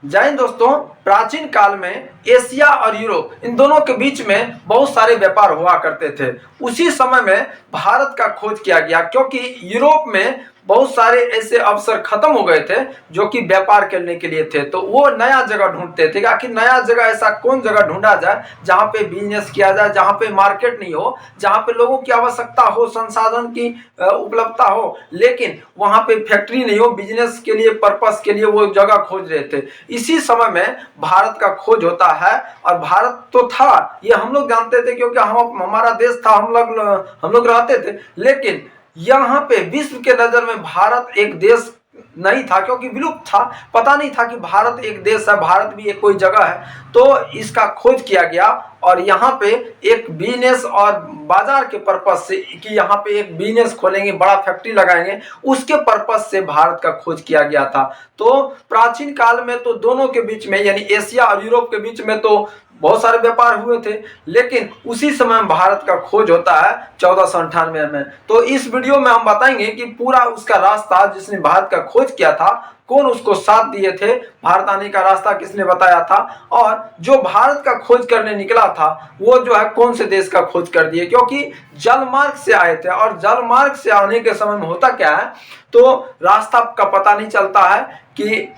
जय हिंद दोस्तों। प्राचीन काल में एशिया और यूरोप इन दोनों के बीच में बहुत सारे व्यापार हुआ करते थे। उसी समय में भारत का खोज किया गया, क्योंकि यूरोप में बहुत सारे ऐसे अवसर खत्म हो गए थे जो कि व्यापार करने के लिए थे। तो वो नया जगह ढूंढते थे कि आखिर नया जगह ऐसा कौन जगह ढूंढा जाए जहाँ पे बिजनेस किया जाए, जहाँ पे मार्केट नहीं हो, जहाँ पे लोगों की आवश्यकता हो, संसाधन की उपलब्धता हो, लेकिन वहाँ पे फैक्ट्री नहीं हो। बिजनेस के लिए, पर्पस के लिए वो जगह खोज रहे थे। इसी समय में भारत का खोज होता है। और भारत तो था, ये हम लोग जानते थे क्योंकि हमारा देश था, हम लोग रहते थे। लेकिन यहाँ पे विश्व के नजर में भारत एक देश नहीं था, क्योंकि विलुप्त था। पता नहीं था कि भारत एक देश है, भारत भी एक कोई जगह है। तो इसका खोज किया गया और यहाँ पे एक बिजनेस और बाजार के पर्पस से कि यहाँ पे एक बिजनेस खोलेंगे, बड़ा फैक्ट्री लगाएंगे, उसके पर्पस से भारत का खोज किया गया था। तो प्राचीन काल में तो दोनों के बीच में, यानी एशिया और यूरोप के बीच में तो बहुत सारे व्यापार हुए थे, लेकिन उसी समय भारत का खोज होता है 1498 में। तो इस वीडियो में हम बताएंगे कि पूरा उसका रास्ता, जिसने भारत का खोज किया था, कौन उसको साथ दिए थे, भारत आने का रास्ता किसने बताया था, और जो भारत का खोज करने निकला था वो जो है कौन से देश का खोज कर दिए, क्योंकि जलमार्ग से आए थे। और जलमार्ग से आने के समय में होता क्या है, तो रास्ता का पता नहीं चलता है। कि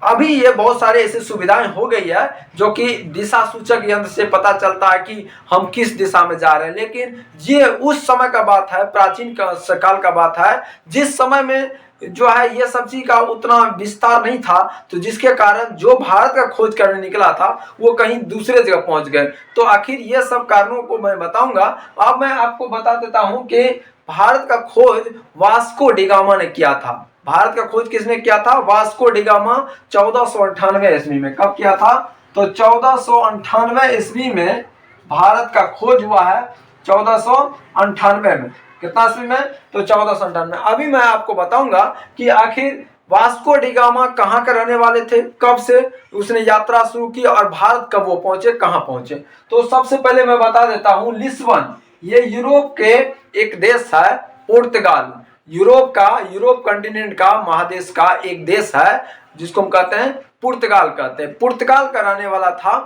अभी ये बहुत सारे ऐसी सुविधाएं हो गई है जो कि दिशा सूचक यंत्र से पता चलता है कि हम किस दिशा में जा रहे हैं। लेकिन ये उस समय का बात है, प्राचीन काल का बात है, जिस समय में जो है ये सब चीज का उतना विस्तार नहीं था। तो जिसके कारण जो भारत का खोज करने निकला था वो कहीं दूसरे जगह पहुंच गए। तो आखिर ये सब कारणों को मैं बताऊंगा। अब मैं आपको बता देता हूं कि भारत का खोज वास्को डिगामा ने किया था। भारत का खोज किसने किया था? वास्को डिगामा 1498 ईस्वी में। कब किया था? तो 1498 ईस्वी में भारत का खोज हुआ है। 1498 में। कितना ईस्वी में? तो 1498। अभी मैं आपको बताऊंगा कि आखिर वास्को डिगामा कहाँ के रहने वाले थे, कब से उसने यात्रा शुरू की और भारत कब वो पहुंचे, कहाँ पहुंचे। तो सबसे पहले मैं बता देता हूं, लिस्बन, ये यूरोप के एक देश है, पुर्तगाल। यूरोप कंटिनेंट का, महादेश का एक देश है जिसको हम कहते हैं पुर्तगाल कहते हैं। पुर्तगाल का रहने वाला था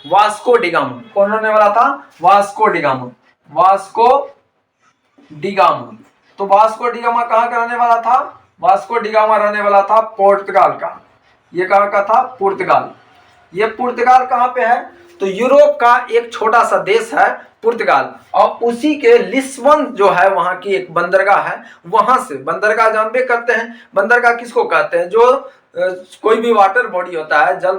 वास्को डिगामा। कौन रहने वाला था? Vasco da Gama. Vasco da Gama. तो वास्को डिगामा कहाँ का रहने वाला था? वास्को डिगामा रहने वाला था पुर्तगाल का। ये कहाँ का था? पुर्तगाल। ये पुर्तगाल कहाँ पे है? तो यूरोप का एक छोटा सा देश है पुर्तगाल, और उसी के लिस्बन जो है, वहां की एक बंदरगाह है। वहां से बंदरगाह जानबे करते हैं, बंदरगाह किसको कहते हैं? जो कोई भी वाटर बॉडी होता है, जल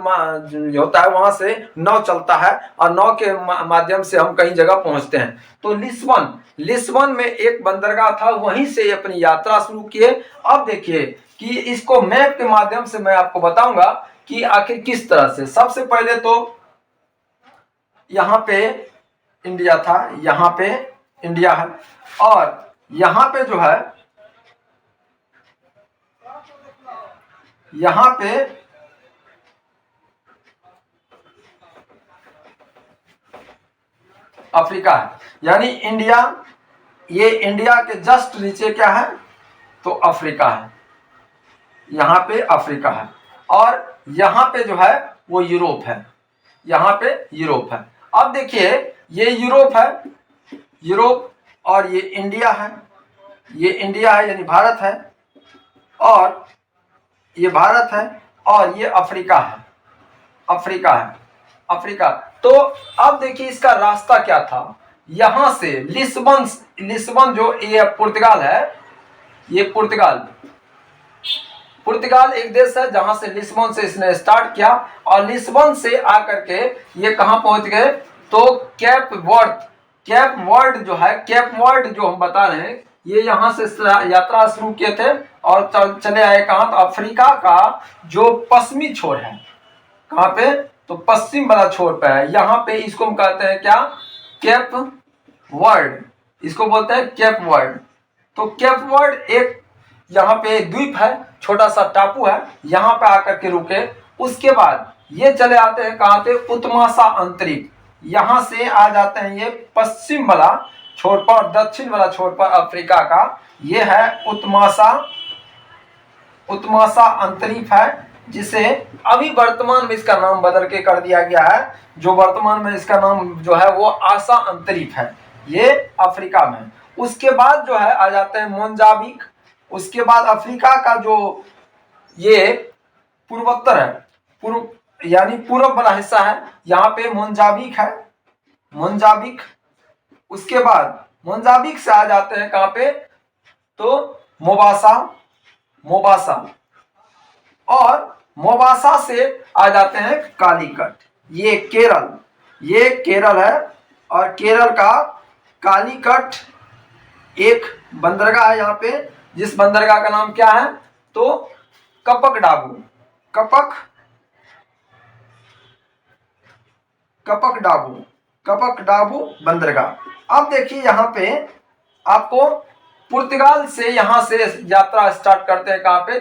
होता है, वहां से नाव चलता है और नाव के माध्यम से हम कहीं जगह पहुंचते हैं। तो लिस्बन में एक बंदरगाह था, वहीं से अपनी यात्रा शुरू किए। अब देखिए कि इसको मैप के माध्यम से मैं आपको बताऊंगा कि आखिर किस तरह से। सबसे पहले तो यहाँ पे इंडिया था, यहाँ पे इंडिया है, और यहाँ पे जो है, यहाँ पे अफ्रीका है। यानी इंडिया, ये इंडिया के जस्ट नीचे क्या है? तो अफ्रीका है। यहाँ पे अफ्रीका है, और यहाँ पे जो है वो यूरोप है। यहाँ पे यूरोप है। अब देखिए, ये यूरोप है, यूरोप, और ये इंडिया है। ये इंडिया है यानी भारत है, और ये भारत है, और ये अफ्रीका है। अफ्रीका है, अफ्रीका। तो अब देखिए इसका रास्ता क्या था। यहां से लिस्बन जो ये पुर्तगाल है, ये पुर्तगाल एक देश है जहां से लिस्बन से इसने स्टार्ट किया, और लिस्बन से आकर के ये कहां पहुंच गए? तो केप वर्ड जो है, केप वर्ड जो हम बता रहे हैं, ये यहां से यात्रा शुरू किए थे और चले आए कहां? तो अफ्रीका का जो पश्चिमी छोर है। कहां पे? तो पश्चिम वाला छोर पे है। यहाँ पे इसको हम कहते हैं क्या? Cap word. इसको बोलते हैं केप वर्ड। तो केप वर्ड एक यहाँ पे द्वीप है, छोटा सा टापू है, यहाँ पे आकर के रुके। उसके बाद ये चले आते हैं कहाँ पे? उत्मासा अंतरिक्ष। यहाँ से आ जाते हैं ये पश्चिम वाला छोर पर, दक्षिण वाला छोर पर अफ्रीका का। ये है उत्मासा अंतरिक्ष है। जिसे अभी वर्तमान में इसका नाम बदल के कर दिया गया है, जो वर्तमान में इसका नाम जो है वो आशा अंतरिक्ष है, ये अफ्रीका में। उसके बाद जो है आ जाते हैं मोजाम्बिक। उसके बाद अफ्रीका का जो ये पूर्वोत्तर है, पूर्व यानी पूर्व वाला हिस्सा है, यहाँ पे मोजाम्बिक है, मोजाम्बिक। उसके बाद मोजाम्बिक से आ जाते हैं कहाँ पे, तो मोबासा, मोबासा, और मोबासा से आ जाते हैं कालीकट, ये केरल, ये केरल है। और केरल का कालीकट एक बंदरगाह है यहाँ पे, जिस बंदरगाह का नाम क्या है, तो कपकडाबू, कपकडाबू बंदरगाह। अब देखिए यहाँ पे आपको पुर्तगाल से यहाँ से यात्रा स्टार्ट करते हैं कहाँ पे,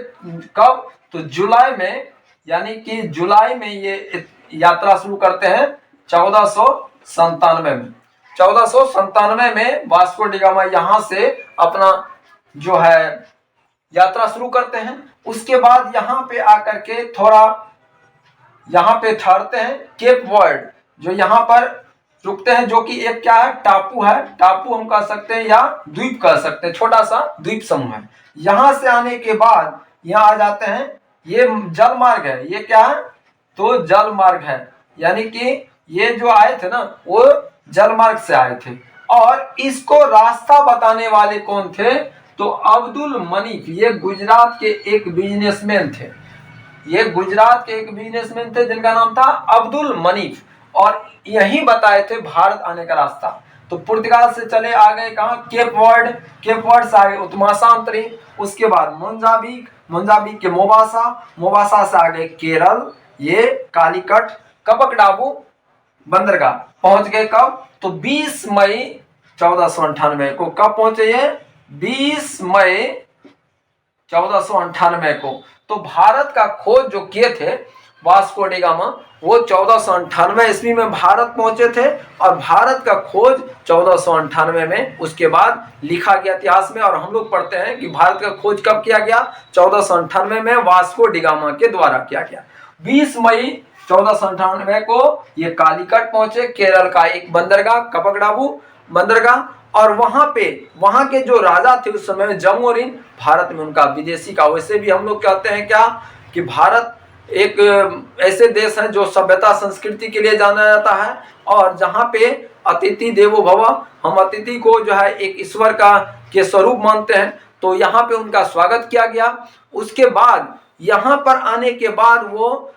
कब, तो जुलाई में, यानी कि जुलाई में ये यात्रा शुरू करते हैं 1497 में। 1497 में वास्को डी गामा यहाँ से अपना जो है यात्रा शुरू करते हैं। उसके बाद यहाँ पे आकर के थोड़ा यहाँ पे ठहरते हैं, केप वर्ड, जो यहाँ पर रुकते हैं, जो कि एक क्या है, टापू है, टापू हम कह सकते हैं या द्वीप कह सकते हैं, छोटा सा द्वीप समूह है। यहाँ से आने के बाद यहाँ आ जाते हैं, ये जल मार्ग है, ये क्या है, तो जल मार्ग है, यानी कि ये जो आए थे ना वो जल मार्ग से आए थे। और इसको रास्ता बताने वाले कौन थे, तो अब्दुल मनीफ, ये गुजरात के एक बिजनेसमैन थे, ये गुजरात के एक बिजनेसमैन थे जिनका नाम था अब्दुल मनीफ, और यही बताए थे भारत आने का रास्ता। तो पुर्तगाल से चले आ गए कहाँ, केप वर्ड, केप वर्ड से आगे उत्मासा अंतरिक्ष। उसके बाद मोजाम्बिक, मोजाम्बिक के मोबासा, मोबासा से आ गए केरल, ये कालीकट, कपकडाबू बंदरगाह पहुंच गए कब, तो 20 मई 1498 को। कब पहुंचे ये, 20 मई 1498 को। तो भारत का खोज जो किए थे वास्को डी गामा, वो 1498 ईस्वी में भारत पहुंचे थे, और भारत का खोज 1498 में उसके बाद लिखा गया इतिहास में। और हम लोग पढ़ते हैं कि भारत का खोज कब किया गया, 1498 में वास्को डी गामा के द्वारा किया गया। 20 मई 1498 को ये कालीकट पहुंचे, केरल का एक बंदरगाह कपकडाबू बंदरगाह, और वहां पे वहां के जो राजा थे उस समय में जमोरिन, भारत में उनका विदेशी का। वैसे भी हम लोग कहते हैं क्या, कि भारत एक ऐसे देश है जो सभ्यता संस्कृति के लिए जाना जाता है, और जहाँ पे अतिथि देवो भव, हम अतिथि को जो है एक ईश्वर का के स्वरूप मानते हैं, तो यहाँ पे उनका स्वागत किया गया। उसके बाद यहाँ पर आने के बाद वो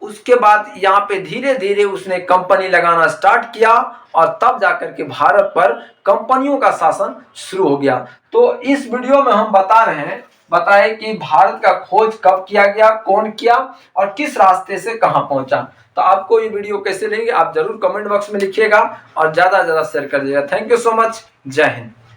उसके बाद यहाँ पे धीरे धीरे उसने कंपनी लगाना स्टार्ट किया, और तब जाकर के भारत पर कंपनियों का शासन शुरू हो गया। तो इस वीडियो में हम बताए कि भारत का खोज कब किया गया, कौन किया, और किस रास्ते से कहां पहुंचा। तो आपको ये वीडियो कैसे लगी आप जरूर कमेंट बॉक्स में लिखिएगा, और ज्यादा से ज्यादा शेयर कर दीजिएगा। थैंक यू सो मच, जय हिंद।